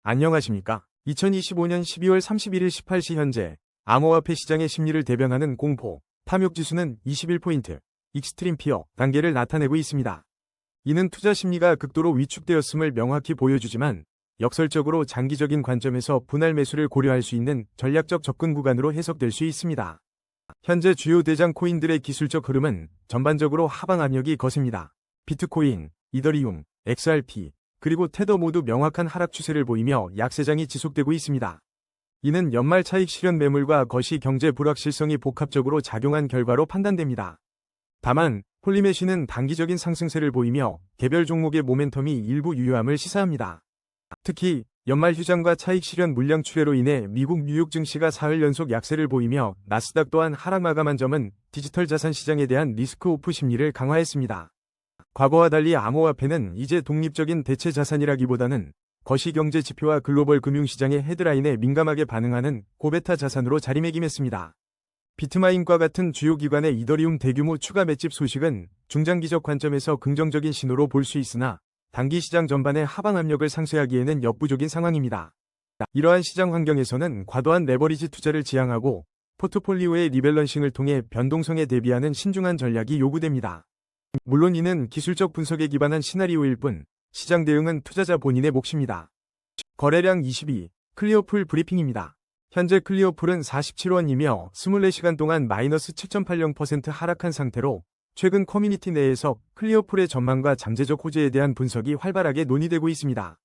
안녕하십니까? 2025년 12월 31일 18시 현재 암호화폐 시장의 심리를 대변하는 공포, 탐욕지수는 21포인트, 익스트림 피어 단계를 나타내고 있습니다. 이는 투자 심리가 극도로 위축되었음을 명확히 보여주지만 역설적으로 장기적인 관점에서 분할 매수를 고려할 수 있는 전략적 접근 구간으로 해석될 수 있습니다. 현재 주요 대장 코인들의 기술적 흐름은 전반적으로 하방 압력이 거셉니다. 비트코인, 이더리움, XRP, 그리고 테더 모두 명확한 하락 추세를 보이며 약세장이 지속되고 있습니다. 이는 연말 차익 실현 매물과 거시 경제 불확실성이 복합적으로 작용한 결과로 판단됩니다. 다만 폴리메쉬는 단기적인 상승세를 보이며 개별 종목의 모멘텀이 일부 유효함을 시사합니다. 특히 연말 휴장과 차익 실현 물량 출회로 인해 미국 뉴욕 증시가 사흘 연속 약세를 보이며 나스닥 또한 하락 마감한 점은 디지털 자산 시장에 대한 리스크 오프 심리를 강화했습니다. 과거와 달리 암호화폐는 이제 독립적인 대체 자산이라기보다는 거시경제 지표와 글로벌 금융시장의 헤드라인에 민감하게 반응하는 고베타 자산으로 자리매김했습니다. 비트마인과 같은 주요 기관의 이더리움 대규모 추가 맷집 소식은 중장기적 관점에서 긍정적인 신호로 볼 수 있으나 단기 시장 전반의 하방 압력을 상쇄하기에는 역부족인 상황입니다. 이러한 시장 환경에서는 과도한 레버리지 투자를 지향하고 포트폴리오의 리밸런싱을 통해 변동성에 대비하는 신중한 전략이 요구됩니다. 물론 이는 기술적 분석에 기반한 시나리오일 뿐 시장 대응은 투자자 본인의 몫입니다. 거래량 22, 클리어풀 브리핑입니다. 현재 클리어풀은 47원이며 24시간 동안 마이너스 7.80% 하락한 상태로 최근 커뮤니티 내에서 클리어풀의 전망과 잠재적 호재에 대한 분석이 활발하게 논의되고 있습니다.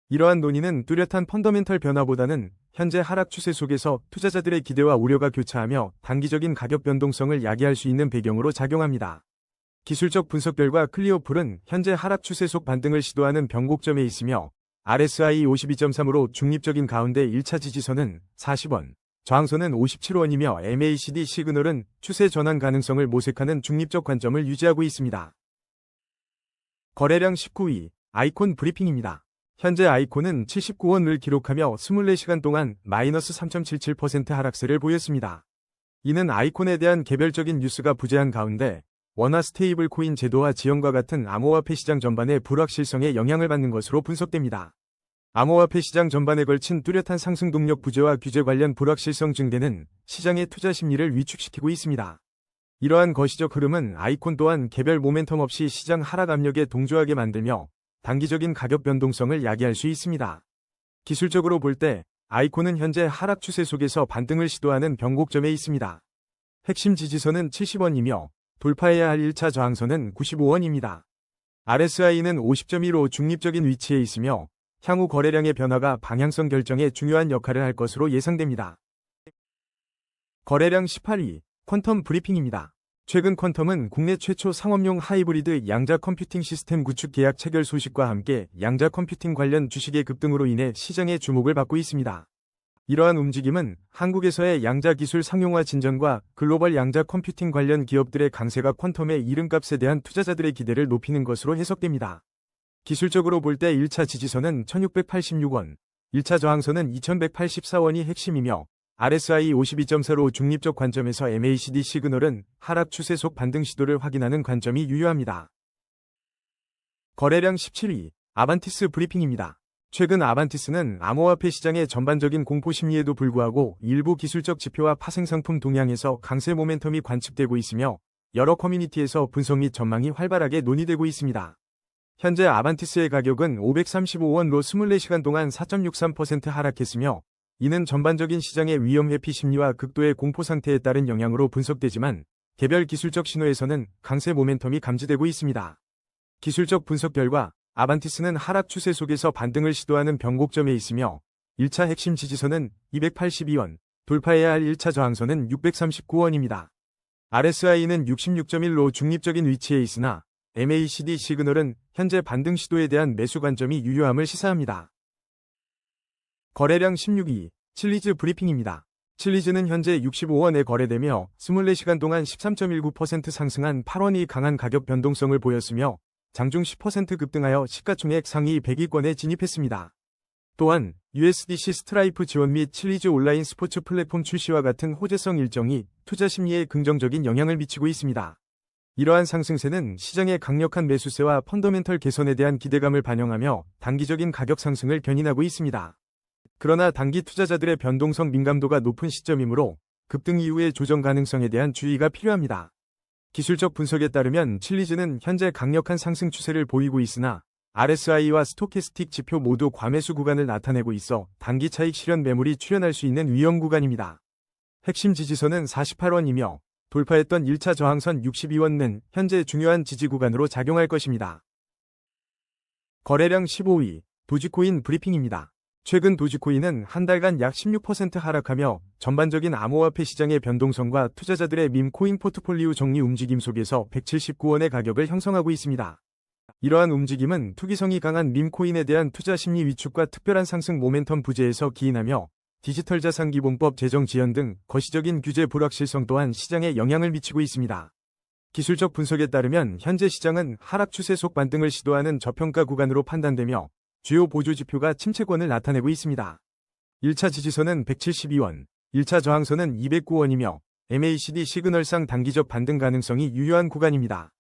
이러한 논의는 뚜렷한 펀더멘털 변화보다는 현재 하락 추세 속에서 투자자들의 기대와 우려가 교차하며 단기적인 가격 변동성을 야기할 수 있는 배경으로 작용합니다. 기술적 분석 결과 클리어풀은 현재 하락 추세 속 반등을 시도하는 변곡점에 있으며 RSI 52.3으로 중립적인 가운데 1차 지지선은 40원, 저항선은 57원이며 MACD 시그널은 추세 전환 가능성을 모색하는 중립적 관점을 유지하고 있습니다. 거래량 19위, 아이콘 브리핑입니다. 현재 아이콘은 79원을 기록하며 24시간 동안 마이너스 3.77% 하락세를 보였습니다. 이는 아이콘에 대한 개별적인 뉴스가 부재한 가운데 원화 스테이블 코인 제도와 지원과 같은 암호화폐 시장 전반의 불확실성에 영향을 받는 것으로 분석됩니다. 암호화폐 시장 전반에 걸친 뚜렷한 상승 동력 부재와 규제 관련 불확실성 증대는 시장의 투자 심리를 위축시키고 있습니다. 이러한 거시적 흐름은 아이콘 또한 개별 모멘텀 없이 시장 하락 압력에 동조하게 만들며 단기적인 가격 변동성을 야기할 수 있습니다. 기술적으로 볼 때 아이콘은 현재 하락 추세 속에서 반등을 시도하는 변곡점에 있습니다. 핵심 지지선은 70원이며 돌파해야 할 1차 저항선은 95원입니다. RSI는 50.15 중립적인 위치에 있으며 향후 거래량의 변화가 방향성 결정에 중요한 역할을 할 것으로 예상됩니다. 거래량 18위, 퀀텀 브리핑입니다. 최근 퀀텀은 국내 최초 상업용 하이브리드 양자 컴퓨팅 시스템 구축 계약 체결 소식과 함께 양자 컴퓨팅 관련 주식의 급등으로 인해 시장의 주목을 받고 있습니다. 이러한 움직임은 한국에서의 양자 기술 상용화 진전과 글로벌 양자 컴퓨팅 관련 기업들의 강세가 퀀텀의 이름값에 대한 투자자들의 기대를 높이는 것으로 해석됩니다. 기술적으로 볼 때 1차 지지선은 1686원, 1차 저항선은 2184원이 핵심이며 RSI 52.4로 중립적 관점에서 MACD 시그널은 하락 추세 속 반등 시도를 확인하는 관점이 유효합니다. 거래량 17위, 아반티스 브리핑입니다. 최근 아반티스는 암호화폐 시장의 전반적인 공포 심리에도 불구하고 일부 기술적 지표와 파생상품 동향에서 강세 모멘텀이 관측되고 있으며 여러 커뮤니티에서 분석 및 전망이 활발하게 논의되고 있습니다. 현재 아반티스의 가격은 535원로 24시간 동안 4.63% 하락했으며 이는 전반적인 시장의 위험 회피 심리와 극도의 공포 상태에 따른 영향으로 분석되지만 개별 기술적 신호에서는 강세 모멘텀이 감지되고 있습니다. 기술적 분석 결과 아반티스는 하락 추세 속에서 반등을 시도하는 변곡점에 있으며 1차 핵심 지지선은 282원, 돌파해야 할 1차 저항선은 639원입니다. RSI는 66.1로 중립적인 위치에 있으나 MACD 시그널은 현재 반등 시도에 대한 매수 관점이 유효함을 시사합니다. 거래량 16위, 칠리즈 브리핑입니다. 칠리즈는 현재 65원에 거래되며 24시간 동안 13.19% 상승한 8원이 강한 가격 변동성을 보였으며 장중 10% 급등하여 시가총액 상위 100위권에 진입했습니다. 또한 USDC 스트라이프 지원 및 칠리즈 온라인 스포츠 플랫폼 출시와 같은 호재성 일정이 투자 심리에 긍정적인 영향을 미치고 있습니다. 이러한 상승세는 시장의 강력한 매수세와 펀더멘털 개선에 대한 기대감을 반영하며 단기적인 가격 상승을 견인하고 있습니다. 그러나 단기 투자자들의 변동성 민감도가 높은 시점이므로 급등 이후의 조정 가능성에 대한 주의가 필요합니다. 기술적 분석에 따르면 칠리즈는 현재 강력한 상승 추세를 보이고 있으나 RSI와 스토캐스틱 지표 모두 과매수 구간을 나타내고 있어 단기 차익 실현 매물이 출현할 수 있는 위험 구간입니다. 핵심 지지선은 48원이며 돌파했던 1차 저항선 62원은 현재 중요한 지지 구간으로 작용할 것입니다. 거래량 15위, 도지코인 브리핑입니다. 최근 도지코인은 한 달간 약 16% 하락하며 전반적인 암호화폐 시장의 변동성과 투자자들의 밈코인 포트폴리오 정리 움직임 속에서 179원의 가격을 형성하고 있습니다. 이러한 움직임은 투기성이 강한 밈코인에 대한 투자 심리 위축과 특별한 상승 모멘텀 부재에서 기인하며 디지털 자산 기본법 제정 지연 등 거시적인 규제 불확실성 또한 시장에 영향을 미치고 있습니다. 기술적 분석에 따르면 현재 시장은 하락 추세 속 반등을 시도하는 저평가 구간으로 판단되며 주요 보조 지표가 침체권을 나타내고 있습니다. 1차 지지선은 172원, 1차 저항선은 209원이며 MACD 시그널상 단기적 반등 가능성이 유효한 구간입니다.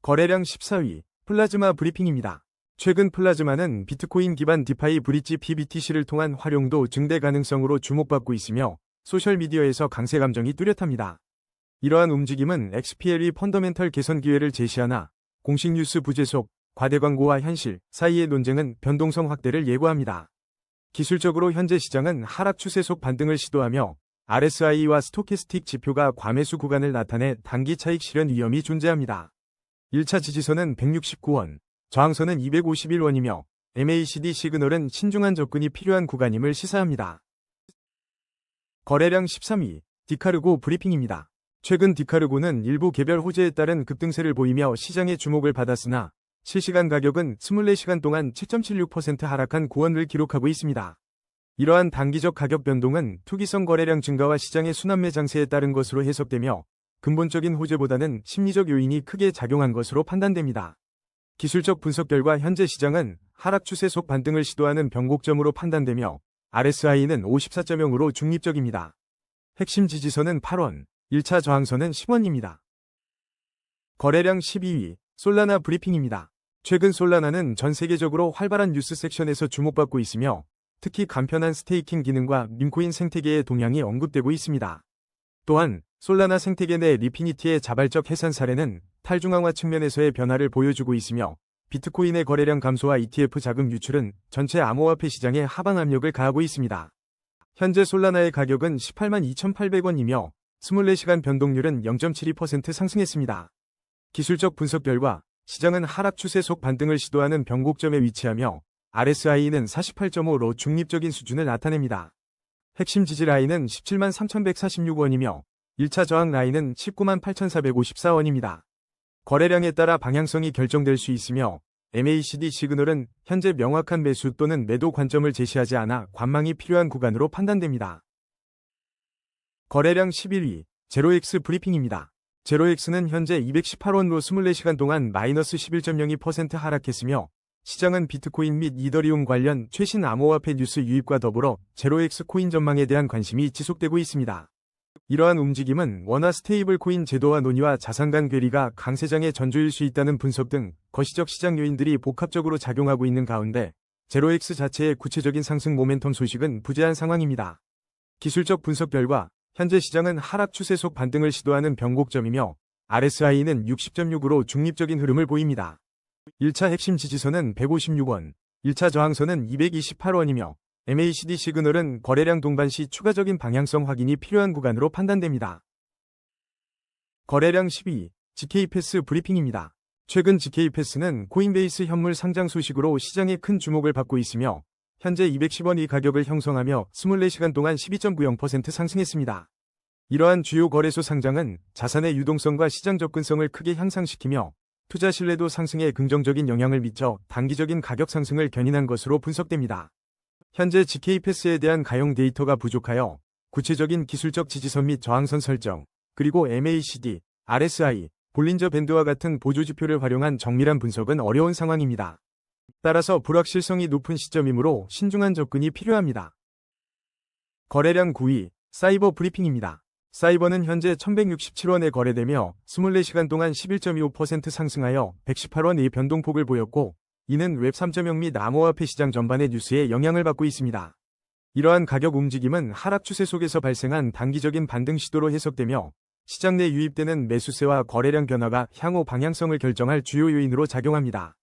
거래량 14위, 플라즈마 브리핑입니다. 최근 플라즈마는 비트코인 기반 디파이 브릿지 PBTC를 통한 활용도 증대 가능성으로 주목받고 있으며 소셜미디어에서 강세 감정이 뚜렷합니다. 이러한 움직임은 XPL이 펀더멘털 개선 기회를 제시하나 공식 뉴스 부재 속 과대 광고와 현실 사이의 논쟁은 변동성 확대를 예고합니다. 기술적으로 현재 시장은 하락 추세 속 반등을 시도하며 RSI와 스토캐스틱 지표가 과매수 구간을 나타내 단기 차익 실현 위험이 존재합니다. 1차 지지선은 169원, 저항선은 251원이며 MACD 시그널은 신중한 접근이 필요한 구간임을 시사합니다. 거래량 13위, 디카르고 브리핑입니다. 최근 디카르고는 일부 개별 호재에 따른 급등세를 보이며 시장의 주목을 받았으나 실시간 가격은 24시간 동안 7.76% 하락한 고원을 기록하고 있습니다. 이러한 단기적 가격 변동은 투기성 거래량 증가와 시장의 순환매 장세에 따른 것으로 해석되며 근본적인 호재보다는 심리적 요인이 크게 작용한 것으로 판단됩니다. 기술적 분석 결과 현재 시장은 하락 추세 속 반등을 시도하는 변곡점으로 판단되며 RSI는 54.0으로 중립적입니다. 핵심 지지선은 8원, 1차 저항선은 10원입니다. 거래량 12위, 솔라나 브리핑입니다. 최근 솔라나는 전 세계적으로 활발한 뉴스 섹션에서 주목받고 있으며 특히 간편한 스테이킹 기능과 밈코인 생태계의 동향이 언급되고 있습니다. 또한 솔라나 생태계 내 리피니티의 자발적 해산 사례는 탈중앙화 측면에서의 변화를 보여주고 있으며 비트코인의 거래량 감소와 ETF 자금 유출은 전체 암호화폐 시장에 하방 압력을 가하고 있습니다. 현재 솔라나의 가격은 182,800원이며 24시간 변동률은 0.72% 상승했습니다. 기술적 분석 결과 시장은 하락 추세 속 반등을 시도하는 변곡점에 위치하며 RSI는 48.5로 중립적인 수준을 나타냅니다. 핵심 지지 라인은 173,146원이며 1차 저항 라인은 198,454원입니다. 거래량에 따라 방향성이 결정될 수 있으며 MACD 시그널은 현재 명확한 매수 또는 매도 관점을 제시하지 않아 관망이 필요한 구간으로 판단됩니다. 거래량 11위, 제로엑스 브리핑입니다. 제로엑스는 현재 218원으로 24시간 동안 마이너스 11.02% 하락했으며 시장은 비트코인 및 이더리움 관련 최신 암호화폐 뉴스 유입과 더불어 제로엑스 코인 전망에 대한 관심이 지속되고 있습니다. 이러한 움직임은 원화 스테이블 코인 제도와 논의와 자산 간 괴리가 강세장의 전조일 수 있다는 분석 등 거시적 시장 요인들이 복합적으로 작용하고 있는 가운데 제로엑스 자체의 구체적인 상승 모멘텀 소식은 부재한 상황입니다. 기술적 분석 결과 현재 시장은 하락 추세 속 반등을 시도하는 변곡점이며 RSI는 60.6으로 중립적인 흐름을 보입니다. 1차 핵심 지지선은 156원, 1차 저항선은 228원이며 MACD 시그널은 거래량 동반 시 추가적인 방향성 확인이 필요한 구간으로 판단됩니다. 거래량 12위, GK패스 브리핑입니다. 최근 GK패스는 코인베이스 현물 상장 소식으로 시장에 큰 주목을 받고 있으며 현재 210원이 가격을 형성하며 24시간 동안 12.90% 상승했습니다. 이러한 주요 거래소 상장은 자산의 유동성과 시장 접근성을 크게 향상시키며 투자 신뢰도 상승에 긍정적인 영향을 미쳐 단기적인 가격 상승을 견인한 것으로 분석됩니다. 현재 GK패스에 대한 가용 데이터가 부족하여 구체적인 기술적 지지선 및 저항선 설정, 그리고 MACD, RSI, 볼린저 밴드와 같은 보조지표를 활용한 정밀한 분석은 어려운 상황입니다. 따라서 불확실성이 높은 시점이므로 신중한 접근이 필요합니다. 거래량 9위, 사이버 브리핑입니다. 사이버는 현재 1167원에 거래되며 24시간 동안 11.25% 상승하여 118원의 변동폭을 보였고 이는 웹 3.0 및 암호화폐 시장 전반의 뉴스에 영향을 받고 있습니다. 이러한 가격 움직임은 하락 추세 속에서 발생한 단기적인 반등 시도로 해석되며 시장 내 유입되는 매수세와 거래량 변화가 향후 방향성을 결정할 주요 요인으로 작용합니다.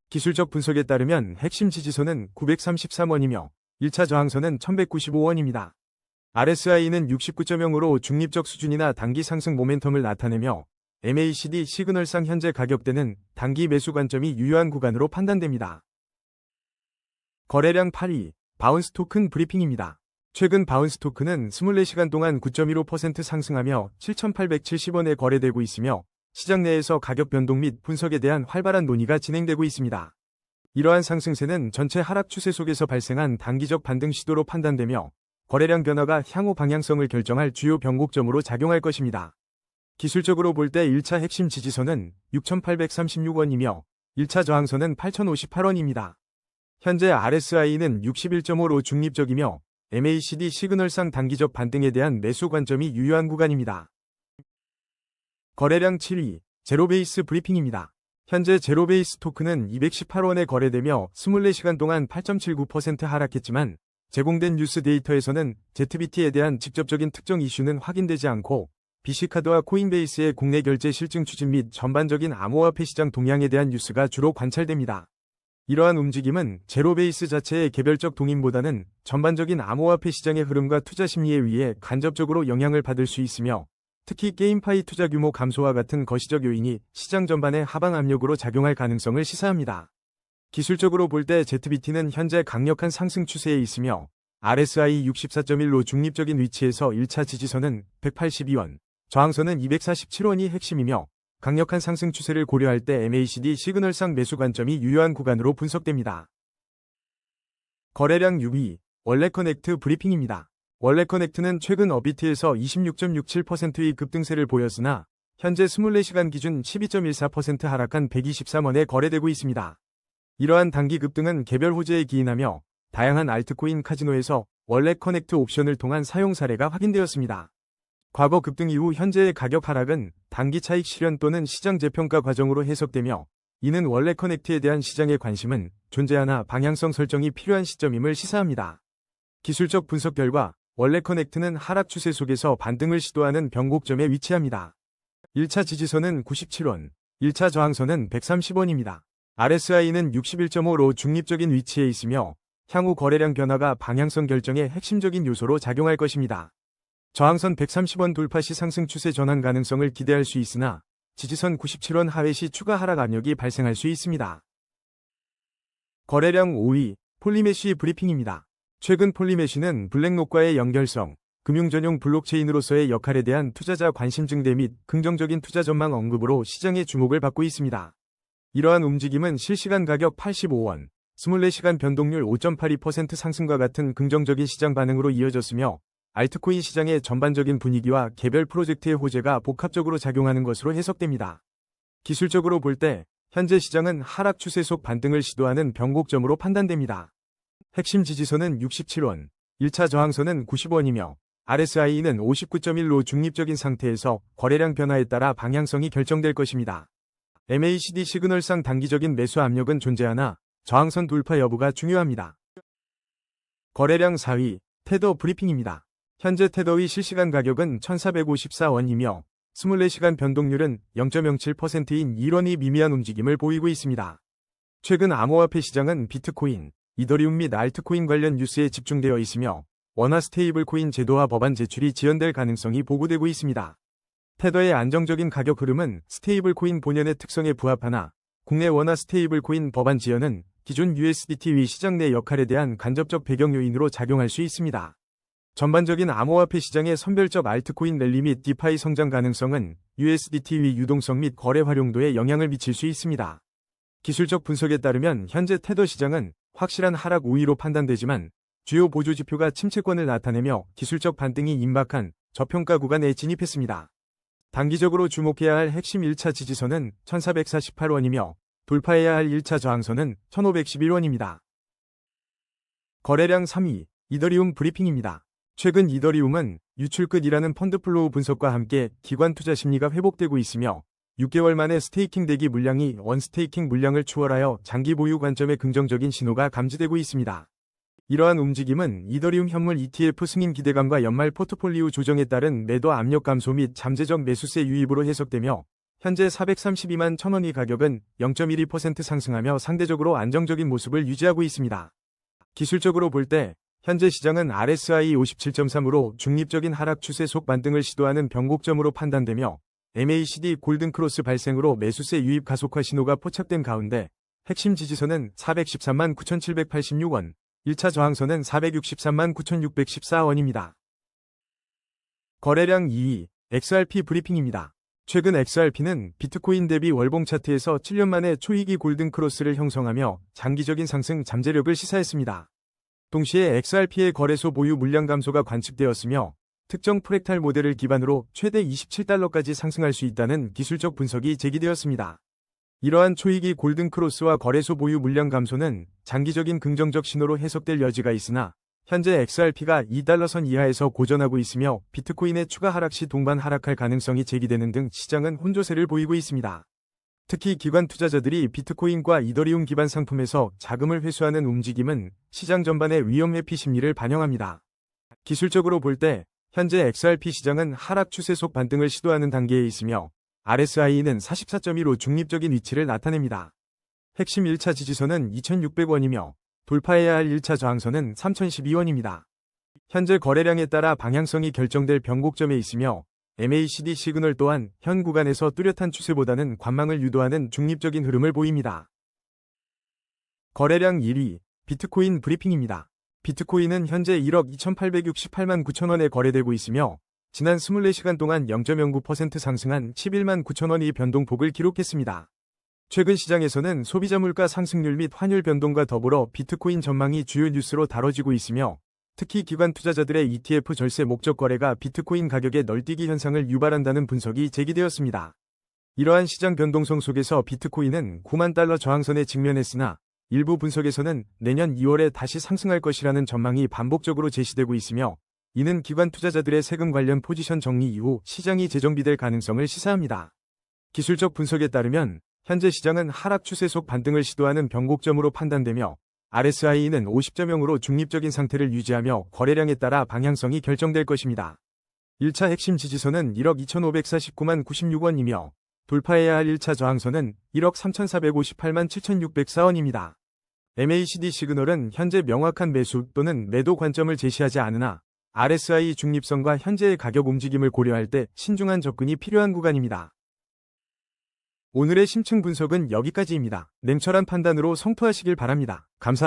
기술적 분석에 따르면 핵심 지지선은 933원이며 1차 저항선은 1195원입니다. RSI는 69.0으로 중립적 수준이나 단기 상승 모멘텀을 나타내며 MACD 시그널상 현재 가격대는 단기 매수 관점이 유효한 구간으로 판단됩니다. 거래량 8위, 바운스 토큰 브리핑입니다. 최근 바운스 토큰은 24시간 동안 9.15% 상승하며 7,870원에 거래되고 있으며 시장 내에서 가격 변동 및 분석에 대한 활발한 논의가 진행되고 있습니다. 이러한 상승세는 전체 하락 추세 속에서 발생한 단기적 반등 시도로 판단되며 거래량 변화가 향후 방향성을 결정할 주요 변곡점으로 작용할 것입니다. 기술적으로 볼 때 1차 핵심 지지선은 6,836원이며 1차 저항선은 8,058원입니다. 현재 RSI는 61.5로 중립적이며 MACD 시그널상 단기적 반등에 대한 매수 관점이 유효한 구간입니다. 거래량 7위, 제로베이스 브리핑입니다. 현재 제로베이스 토큰은 218원에 거래되며 24시간 동안 8.79% 하락했지만 제공된 뉴스 데이터에서는 ZBT에 대한 직접적인 특정 이슈는 확인되지 않고 BC카드와 코인베이스의 국내 결제 실증 추진 및 전반적인 암호화폐 시장 동향에 대한 뉴스가 주로 관찰됩니다. 이러한 움직임은 제로베이스 자체의 개별적 동인보다는 전반적인 암호화폐 시장의 흐름과 투자 심리에 의해 간접적으로 영향을 받을 수 있으며 특히 게임파이 투자 규모 감소와 같은 거시적 요인이 시장 전반에 하방 압력으로 작용할 가능성을 시사합니다. 기술적으로 볼 때 ZBT는 현재 강력한 상승 추세에 있으며 RSI 64.1로 중립적인 위치에서 1차 지지선은 182원, 저항선은 247원이 핵심이며 강력한 상승 추세를 고려할 때 MACD 시그널상 매수 관점이 유효한 구간으로 분석됩니다. 거래량 6위, 월렛커넥트 브리핑입니다. 월렛커넥트는 최근 업비트에서 26.67%의 급등세를 보였으나 현재 24시간 기준 12.14% 하락한 123원에 거래되고 있습니다. 이러한 단기 급등은 개별 호재에 기인하며 다양한 알트코인 카지노에서 월렛커넥트 옵션을 통한 사용 사례가 확인되었습니다. 과거 급등 이후 현재의 가격 하락은 단기 차익 실현 또는 시장 재평가 과정으로 해석되며 이는 월렛커넥트에 대한 시장의 관심은 존재하나 방향성 설정이 필요한 시점임을 시사합니다. 기술적 분석 결과 월렛커넥트는 하락 추세 속에서 반등을 시도하는 변곡점에 위치합니다. 1차 지지선은 97원, 1차 저항선은 130원입니다. RSI는 61.5로 중립적인 위치에 있으며 향후 거래량 변화가 방향성 결정의 핵심적인 요소로 작용할 것입니다. 저항선 130원 돌파 시 상승 추세 전환 가능성을 기대할 수 있으나 지지선 97원 하회 시 추가 하락 압력이 발생할 수 있습니다. 거래량 5위, 폴리메쉬 브리핑입니다. 최근 폴리메쉬는 블랙록과의 연결성, 금융 전용 블록체인으로서의 역할에 대한 투자자 관심 증대 및 긍정적인 투자 전망 언급으로 시장의 주목을 받고 있습니다. 이러한 움직임은 실시간 가격 85원, 24시간 변동률 5.82% 상승과 같은 긍정적인 시장 반응으로 이어졌으며 알트코인 시장의 전반적인 분위기와 개별 프로젝트의 호재가 복합적으로 작용하는 것으로 해석됩니다. 기술적으로 볼 때 현재 시장은 하락 추세 속 반등을 시도하는 변곡점으로 판단됩니다. 핵심 지지선은 67원, 1차 저항선은 90원이며 RSI는 59.1로 중립적인 상태에서 거래량 변화에 따라 방향성이 결정될 것입니다. MACD 시그널상 단기적인 매수 압력은 존재하나 저항선 돌파 여부가 중요합니다. 거래량 4위, 테더 브리핑입니다. 현재 테더의 실시간 가격은 1,454원이며 24시간 변동률은 0.07%인 1원이 미미한 움직임을 보이고 있습니다. 최근 암호화폐 시장은 비트코인, 이더리움 및 알트코인 관련 뉴스에 집중되어 있으며 원화 스테이블코인 제도화 법안 제출이 지연될 가능성이 보고되고 있습니다. 테더의 안정적인 가격 흐름은 스테이블코인 본연의 특성에 부합하나 국내 원화 스테이블코인 법안 지연은 기존 USDT 시장 내 역할에 대한 간접적 배경 요인으로 작용할 수 있습니다. 전반적인 암호화폐 시장의 선별적 알트코인 랠리 및 디파이 성장 가능성은 USDT 유동성 및 거래 활용도에 영향을 미칠 수 있습니다. 기술적 분석에 따르면 현재 테더 시장은 확실한 하락 우위로 판단되지만 주요 보조 지표가 침체권을 나타내며 기술적 반등이 임박한 저평가 구간에 진입했습니다. 단기적으로 주목해야 할 핵심 1차 지지선은 1448원이며 돌파해야 할 1차 저항선은 1511원입니다. 거래량 3위, 이더리움 브리핑입니다. 최근 이더리움은 유출 끝이라는 펀드 플로우 분석과 함께 기관 투자 심리가 회복되고 있으며 6개월 만에 스테이킹 대기 물량이 원스테이킹 물량을 추월하여 장기 보유 관점에 긍정적인 신호가 감지되고 있습니다. 이러한 움직임은 이더리움 현물 ETF 승인 기대감과 연말 포트폴리오 조정에 따른 매도 압력 감소 및 잠재적 매수세 유입으로 해석되며 현재 432만 1,000원이 가격은 0.12% 상승하며 상대적으로 안정적인 모습을 유지하고 있습니다. 기술적으로 볼 때 현재 시장은 RSI 57.3으로 중립적인 하락 추세 속 반등을 시도하는 변곡점으로 판단되며 MACD 골든크로스 발생으로 매수세 유입 가속화 신호가 포착된 가운데 핵심 지지선은 413만 9,786원, 1차 저항선은 463만 9,614원입니다. 거래량 2위, XRP 브리핑입니다. 최근 XRP는 비트코인 대비 월봉 차트에서 7년 만에 초이기 골든크로스를 형성하며 장기적인 상승 잠재력을 시사했습니다. 동시에 XRP의 거래소 보유 물량 감소가 관측되었으며 특정 프랙탈 모델을 기반으로 최대 27달러까지 상승할 수 있다는 기술적 분석이 제기되었습니다. 이러한 초이기 골든크로스와 거래소 보유 물량 감소는 장기적인 긍정적 신호로 해석될 여지가 있으나 현재 XRP가 2달러 선 이하에서 고전하고 있으며 비트코인의 추가 하락 시 동반 하락할 가능성이 제기되는 등 시장은 혼조세를 보이고 있습니다. 특히 기관 투자자들이 비트코인과 이더리움 기반 상품에서 자금을 회수하는 움직임은 시장 전반의 위험 회피 심리를 반영합니다. 기술적으로 볼 때 현재 XRP 시장은 하락 추세 속 반등을 시도하는 단계에 있으며 RSI는 44.15 중립적인 위치를 나타냅니다. 핵심 1차 지지선은 2,600원이며 돌파해야 할 1차 저항선은 3,012원입니다. 현재 거래량에 따라 방향성이 결정될 변곡점에 있으며 MACD 시그널 또한 현 구간에서 뚜렷한 추세보다는 관망을 유도하는 중립적인 흐름을 보입니다. 거래량 1위, 비트코인 브리핑입니다. 비트코인은 현재 1억 2,868만 9천원에 거래되고 있으며 지난 24시간 동안 0.09% 상승한 11만 9천원의 변동폭을 기록했습니다. 최근 시장에서는 소비자 물가 상승률 및 환율 변동과 더불어 비트코인 전망이 주요 뉴스로 다뤄지고 있으며 특히 기관 투자자들의 ETF 절세 목적 거래가 비트코인 가격의 널뛰기 현상을 유발한다는 분석이 제기되었습니다. 이러한 시장 변동성 속에서 비트코인은 9만 달러 저항선에 직면했으나 일부 분석에서는 내년 2월에 다시 상승할 것이라는 전망이 반복적으로 제시되고 있으며 이는 기관 투자자들의 세금 관련 포지션 정리 이후 시장이 재정비될 가능성을 시사합니다. 기술적 분석에 따르면 현재 시장은 하락 추세 속 반등을 시도하는 변곡점으로 판단되며 RSI는 50.0으로 중립적인 상태를 유지하며 거래량에 따라 방향성이 결정될 것입니다. 1차 핵심 지지선은 1억 2,549만 96원이며 돌파해야 할 1차 저항선은 1억 3,458만 7,604원입니다. MACD 시그널은 현재 명확한 매수 또는 매도 관점을 제시하지 않으나 RSI 중립성과 현재의 가격 움직임을 고려할 때 신중한 접근이 필요한 구간입니다. 오늘의 심층 분석은 여기까지입니다. 냉철한 판단으로 성토하시길 바랍니다. 감사합니다.